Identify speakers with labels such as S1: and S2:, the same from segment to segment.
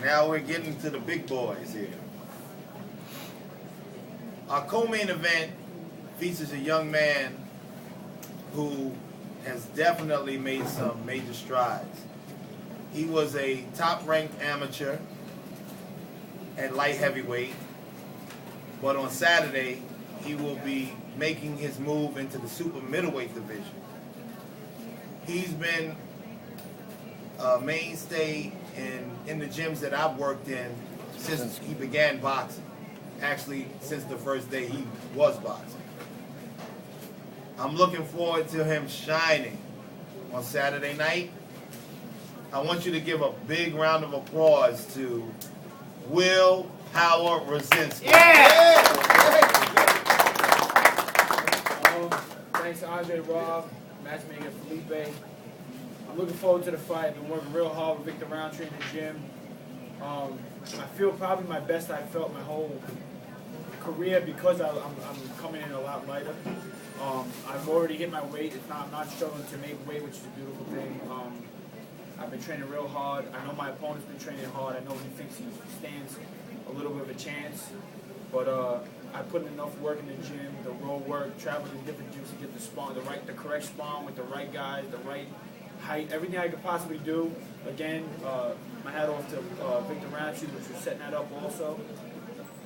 S1: Now we're getting to the big boys here. Our co-main event features a young man who has definitely made some major strides. He was a top-ranked amateur at light heavyweight, but on Saturday he will be making his move into the super middleweight division. He's been a mainstay in the gyms that I've worked in since he began boxing. Actually, since the first day he was boxing. I'm looking forward to him shining on Saturday night. I want you to give a big round of applause to Will Power Rosinski.
S2: Yeah! Thanks to Andre Robb, matchmaker Felipe. I'm looking forward to the fight. I've been working real hard with Victor Roundtree in the gym. I feel probably my best I've felt my whole career because I'm coming in a lot lighter. I've already hit my weight. I'm not struggling to make weight, which is a beautiful thing. I've been training real hard. I know my opponent's been training hard. I know he thinks he stands a little bit of a chance. But I put in enough work in the gym, the road work, traveled to different gyms to get the spawn, the correct spawn with the right guys, the right height, everything I could possibly do. Again, my hat off to Victor Roundtree, which was setting that up also.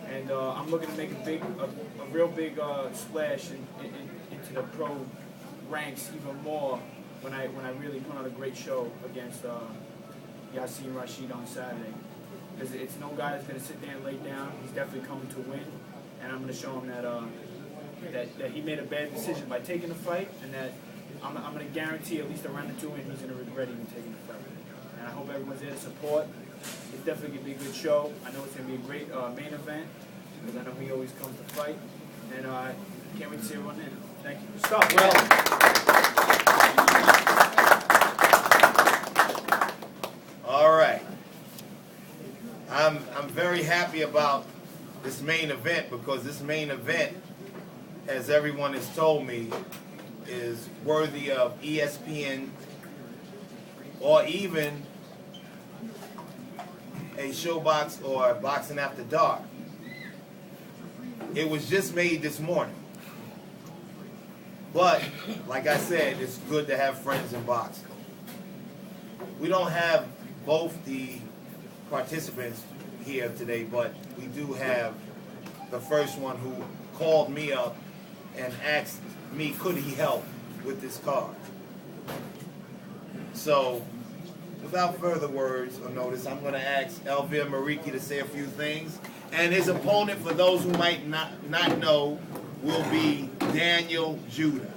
S2: And I'm looking to make a real big splash into the pro ranks even more when I really put on a great show against Yassine Rashid on Saturday. Because it's no guy that's going to sit there and lay down. He's definitely coming to win, and I'm going to show him that he made a bad decision by taking the fight, and that I'm going to guarantee at least around the 2 and he's going to regret even taking the fight. And I hope everyone's there to support. It's definitely going to be a good show. I know it's going to be a great main event, because I know he always comes to fight. And I can't wait to see everyone there. Thank you. Stop. Well.
S1: All right. I'm very happy about this main event, because this main event, as everyone has told me, is worthy of ESPN or even a Showbox or Boxing After Dark. It was just made this morning. But, like I said, it's good to have friends in boxing. We don't have both the participants here today, but we do have the first one who called me up and asked me, could he help with this card? So, without further words or notice, I'm going to ask Elvir Muriqi to say a few things. And his opponent, for those who might not know, will be Daniel Judah.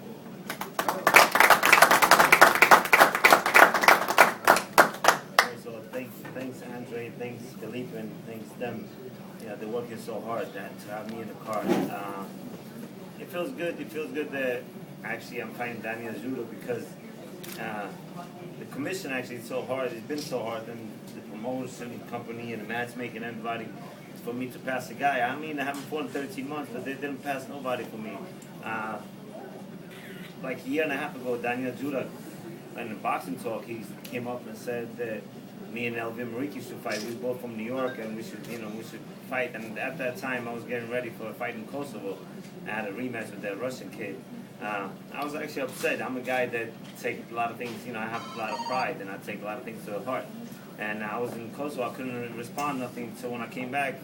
S3: So thanks Andre, thanks Felipe, and thanks them. Yeah, they're working so hard to have me in the card. It feels good. It feels good that actually I'm fighting Daniel Judah, because the commission actually is so hard. It's been so hard, and the promotion company and the matchmaking, everybody, for me to pass a guy. I mean, I haven't fought in 13 months, but they didn't pass nobody for me. Like a year and a half ago, Daniel Judah, in the boxing talk, he came up and said that me and Elvir Muriqi should fight. We were both from New York, and we should fight. And at that time, I was getting ready for a fight in Kosovo. I had a rematch with that Russian kid. I was actually upset. I'm a guy that takes a lot of things, I have a lot of pride, and I take a lot of things to the heart. And I was in Kosovo, I couldn't respond nothing. So when I came back,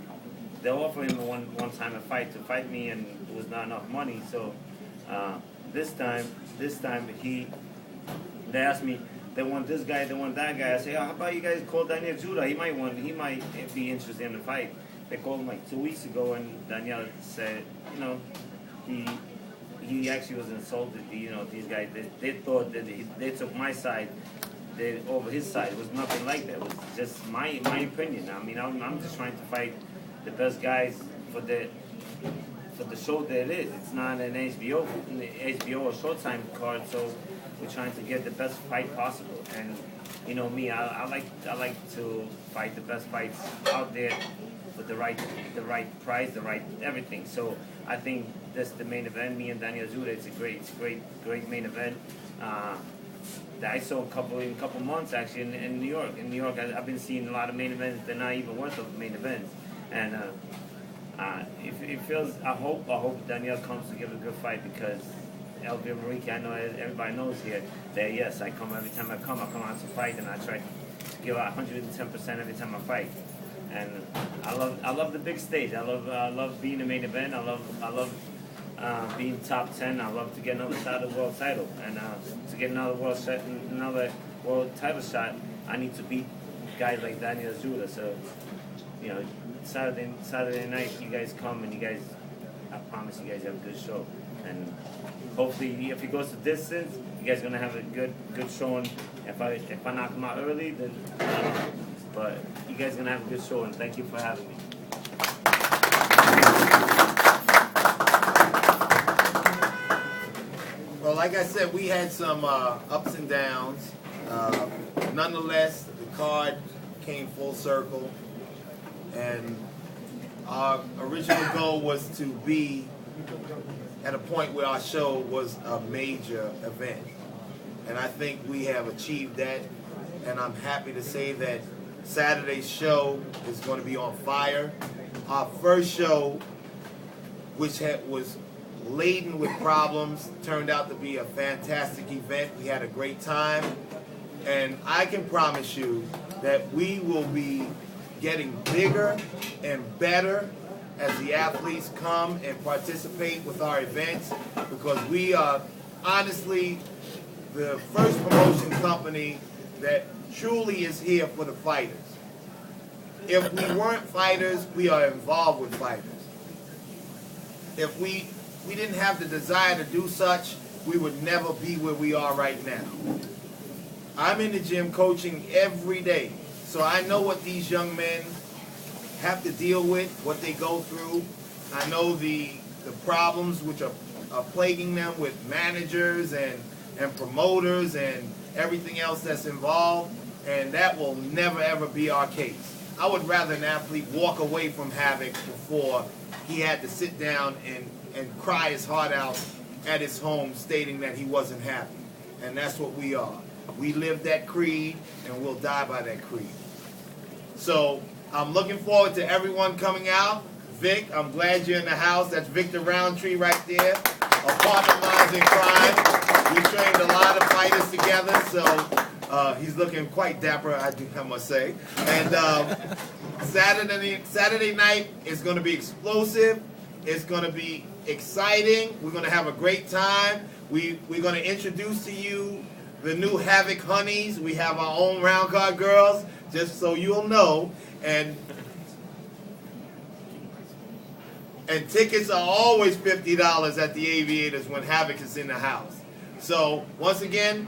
S3: they offered him one time a fight to fight me, and it was not enough money. So this time they asked me, they want this guy, they want that guy. I say, how about you guys call Daniel Judah? He might be interested in the fight. They called him like 2 weeks ago, and Daniel said, he actually was insulted. These guys, they thought that they took my side over his side. It was nothing like that. It was just my opinion. I mean, I'm just trying to fight the best guys for the show that it is. It's not an HBO or Showtime card, so we're trying to get the best fight possible. And me, I like to fight the best fights out there with the right price, the right everything. So I think that's the main event. Me and Daniel Judah, it's a great main event. that I saw in a couple months actually in New York. In New York, I've been seeing a lot of main events that are not even worth of main events, and it feels. I hope Daniel comes to give a good fight, because Elvir Muriqi, I know everybody knows here that yes, I come every time I come out to fight, and I try to give out 110% every time I fight. And I love the big stage. I love being the main event. I love being top 10. I love to get another shot at the world title, and to get another world title shot, I need to beat guys like Daniel Judah. So, you know, Saturday night, you guys come, and I promise you guys have a good show. And hopefully, if it goes to distance, you guys are gonna have a good showing. If I knock them out early, then but you guys are gonna have a good show. And thank you for having me.
S1: Well, like I said, we had some ups and downs. Nonetheless, the card came full circle, and our original goal was to be at a point where our show was a major event. And I think we have achieved that, and I'm happy to say that Saturday's show is going to be on fire. Our first show, which was laden with problems, turned out to be a fantastic event. We had a great time, and I can promise you that we will be getting bigger and better as the athletes come and participate with our events, because we are honestly the first promotion company that truly is here for the fighters. If we weren't fighters, we are involved with fighters. If we didn't have the desire to do such, we would never be where we are right now. I'm in the gym coaching every day, so I know what these young men have to deal with, what they go through. I know the problems which are plaguing them with managers and promoters and everything else that's involved, and that will never ever be our case. I would rather an athlete walk away from Havoc before he had to sit down and cry his heart out at his home stating that he wasn't happy. And that's what we are. We live that creed, and we'll die by that creed. So I'm looking forward to everyone coming out. Vic, I'm glad you're in the house. That's Victor Roundtree right there, a partner of mine in crime. We trained a lot of fighters together, so he's looking quite dapper, I must say. And Saturday night is going to be explosive. It's going to be exciting. We're going to have a great time. We're going to introduce to you the new Havoc Honeys. We have our own round card girls, just so you'll know. And tickets are always $50 at the Aviators when Havoc is in the house. So once again,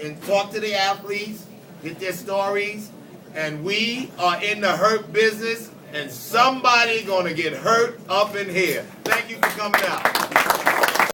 S1: and talk to the athletes, get their stories, and we are in the hurt business, and somebody gonna get hurt up in here. Thank you for coming out.